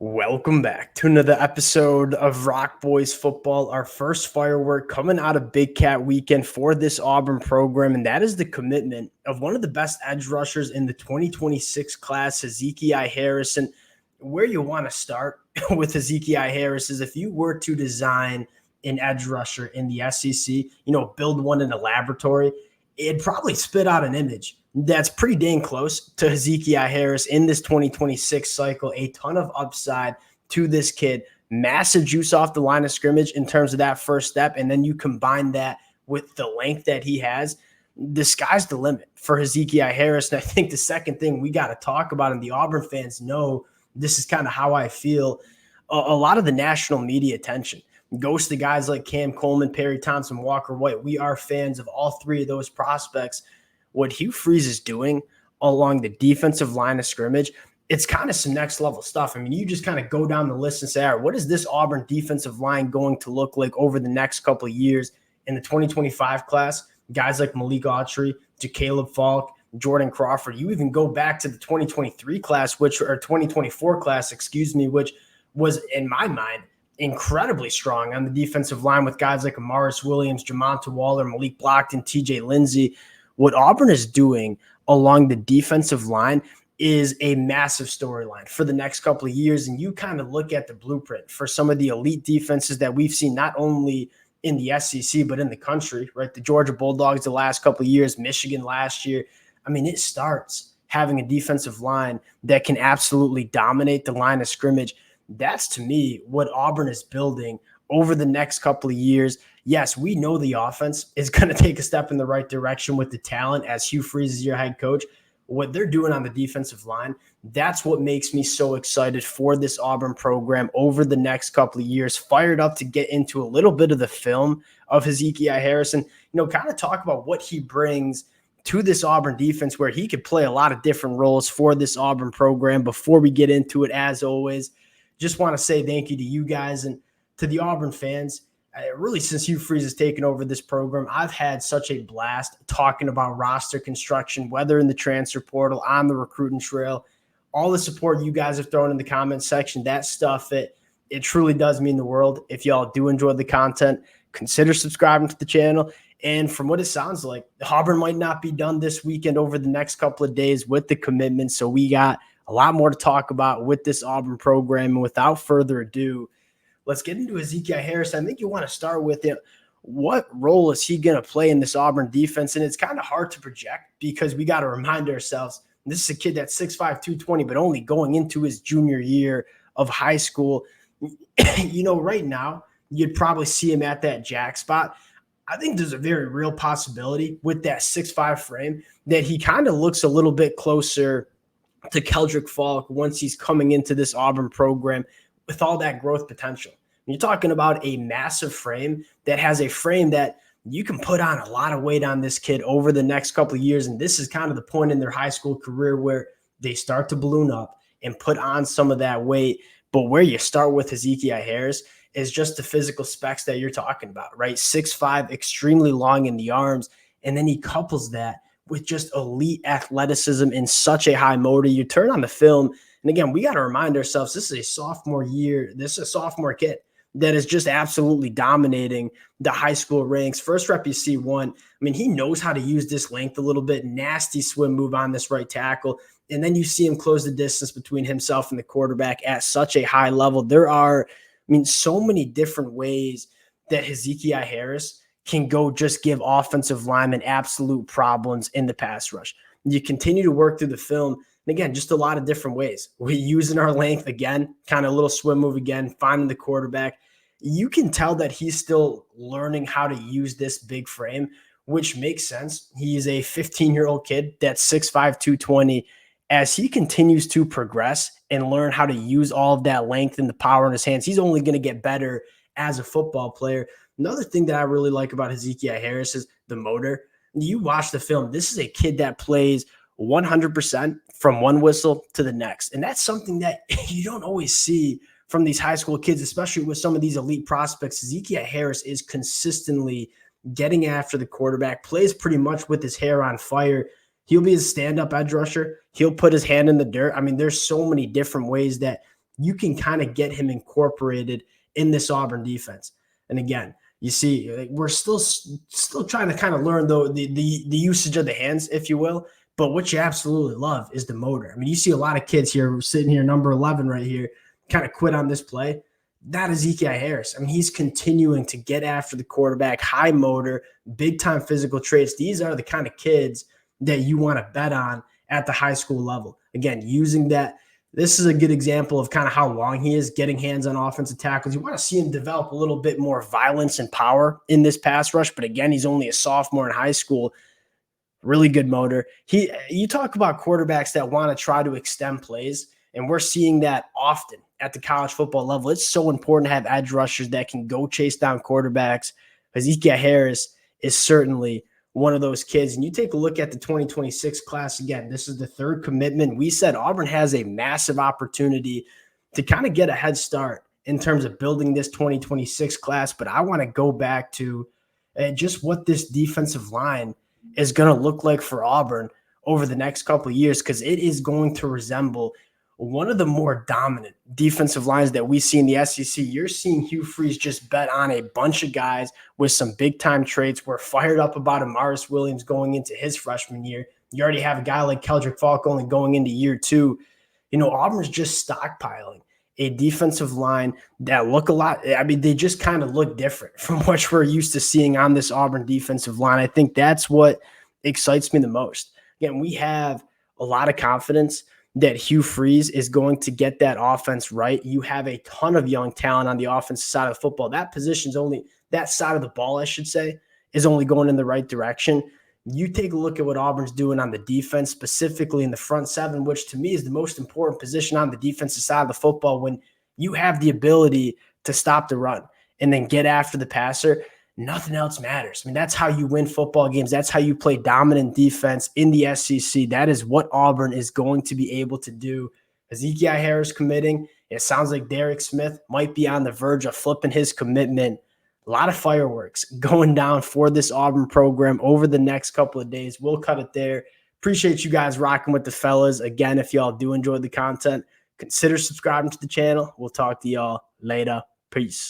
Welcome back to another episode of Rock Boys Football, our first firework coming out of Big Cat Weekend for this Auburn program, and that is the commitment of one of the best edge rushers in the 2026 class, Hezekiah Harris. And where you want to start with Hezekiah Harris is if you were to design an edge rusher in the SEC, build one in a laboratory, it'd probably spit out an image that's pretty dang close to Hezekiah Harris in this 2026 cycle. A ton of upside to this kid, massive juice off the line of scrimmage in terms of that first step. And then you combine that with the length that he has, the sky's the limit for Hezekiah Harris. And I think the second thing we got to talk about, and the Auburn fans know this is kind of how I feel, a lot of the national media attention goes to guys like Cam Coleman, Perry Thompson, Walker White. We are fans of all three of those prospects. What Hugh Freeze is doing along the defensive line of scrimmage, it's kind of some next level stuff. I mean, you just kind of go down the list and say, all right, what is this Auburn defensive line going to look like over the next couple of years in the 2025 class? Guys like Malik Autry, Caleb Falk, Jordan Crawford. You even go back to the 2023 class, or 2024 class, which was, in my mind, incredibly strong on the defensive line with guys like Amaris Williams, Jamonta Waller, Malik Blockton, TJ Lindsey. What Auburn is doing along the defensive line is a massive storyline for the next couple of years. And you kind of look at the blueprint for some of the elite defenses that we've seen, not only in the SEC, but in the country, right? The Georgia Bulldogs the last couple of years, Michigan last year. I mean, it starts having a defensive line that can absolutely dominate the line of scrimmage. That's, to me, what Auburn is building over the next couple of years. Yes, we know the offense is going to take a step in the right direction with the talent as Hugh Freeze is your head coach. What they're doing on the defensive line, that's what makes me so excited for this Auburn program over the next couple of years. Fired up to get into a little bit of the film of Hezekiah Harris and, kind of talk about what he brings to this Auburn defense, where he could play a lot of different roles for this Auburn program. Before we get into it, as always, just want to say thank you to you guys and to the Auburn fans. Really, since Hugh Freeze has taken over this program, I've had such a blast talking about roster construction, whether in the transfer portal, on the recruiting trail, all the support you guys have thrown in the comments section, that stuff, it truly does mean the world. If y'all do enjoy the content, consider subscribing to the channel. And from what it sounds like, Auburn might not be done this weekend over the next couple of days with the commitment. So we got a lot more to talk about with this Auburn program. And without further ado, let's get into Hezekiah Harris. I think you want to start with it. What role is he going to play in this Auburn defense? And it's kind of hard to project because we got to remind ourselves, this is a kid that's 6'5", 220, but only going into his junior year of high school. Right now, you'd probably see him at that jack spot. I think there's a very real possibility with that 6'5" frame that he kind of looks a little bit closer to Keldrick Falk once he's coming into this Auburn program with all that growth potential. You're talking about a massive frame that has a frame that you can put on a lot of weight on this kid over the next couple of years. And this is kind of the point in their high school career where they start to balloon up and put on some of that weight. But where you start with Hezekiah Harris is just the physical specs that you're talking about, right? 6'5", extremely long in the arms. And then he couples that with just elite athleticism and such a high motor. You turn on the film, and again, we got to remind ourselves, this is a sophomore year. This is a sophomore kid that is just absolutely dominating the high school ranks. First rep you see one. I mean, he knows how to use this length a little bit. Nasty swim move on this right tackle. And then you see him close the distance between himself and the quarterback at such a high level. There are, so many different ways that Hezekiah Harris can go just give offensive linemen absolute problems in the pass rush. You continue to work through the film. And again, just a lot of different ways. We're using our length again, kind of a little swim move again, finding the quarterback. You can tell that he's still learning how to use this big frame, which makes sense. He's a 15-year-old kid that's 6'5", 220. As he continues to progress and learn how to use all of that length and the power in his hands, he's only going to get better as a football player. Another thing that I really like about Hezekiah Harris is the motor. You watch the film, this is a kid that plays 100% from one whistle to the next. And that's something that you don't always see from these high school kids, especially with some of these elite prospects. Hezekiah Harris is consistently getting after the quarterback, plays pretty much with his hair on fire. He'll be a stand-up edge rusher. He'll put his hand in the dirt. There's so many different ways that you can kind of get him incorporated in this Auburn defense. And again, you see, we're still trying to kind of learn the usage of the hands, if you will. But what you absolutely love is the motor. I mean, you see a lot of kids here sitting here, number 11 right here, kind of quit on this play. That is Hezekiah Harris. I mean, he's continuing to get after the quarterback, high motor, big-time physical traits. These are the kind of kids that you want to bet on at the high school level. Again, using that. This is a good example of kind of how long he is getting hands on offensive tackles. You want to see him develop a little bit more violence and power in this pass rush. But again, he's only a sophomore in high school. Really good motor. You talk about quarterbacks that want to try to extend plays, and we're seeing that often at the college football level. It's so important to have edge rushers that can go chase down quarterbacks. Hezekiah Harris is certainly one of those kids. And you take a look at the 2026 class again. This is the third commitment. We said Auburn has a massive opportunity to kind of get a head start in terms of building this 2026 class. But I want to go back to just what this defensive line is going to look like for Auburn over the next couple of years, because it is going to resemble one of the more dominant defensive lines that we see in the SEC. You're seeing Hugh Freeze just bet on a bunch of guys with some big-time traits. We're fired up about Amaris Williams going into his freshman year. You already have a guy like Keldrick Falk only going into year two. You know, Auburn's just stockpiling a defensive line that look a lot. I mean, they just kind of look different from what we're used to seeing on this Auburn defensive line. I think that's what excites me the most. Again, we have a lot of confidence that Hugh Freeze is going to get that offense right. You have a ton of young talent on the offensive side of football. That position's only, that side of the ball, I should say, is only going in the right direction. You take a look at what Auburn's doing on the defense, specifically in the front seven, which to me is the most important position on the defensive side of the football. When you have the ability to stop the run and then get after the passer, nothing else matters. I mean, that's how you win football games. That's how you play dominant defense in the SEC. That is what Auburn is going to be able to do. Hezekiah Harris committing. It sounds like Derek Smith might be on the verge of flipping his commitment. A lot of fireworks going down for this Auburn program over the next couple of days. We'll cut it there. Appreciate you guys rocking with the fellas. Again, if y'all do enjoy the content, consider subscribing to the channel. We'll talk to y'all later. Peace.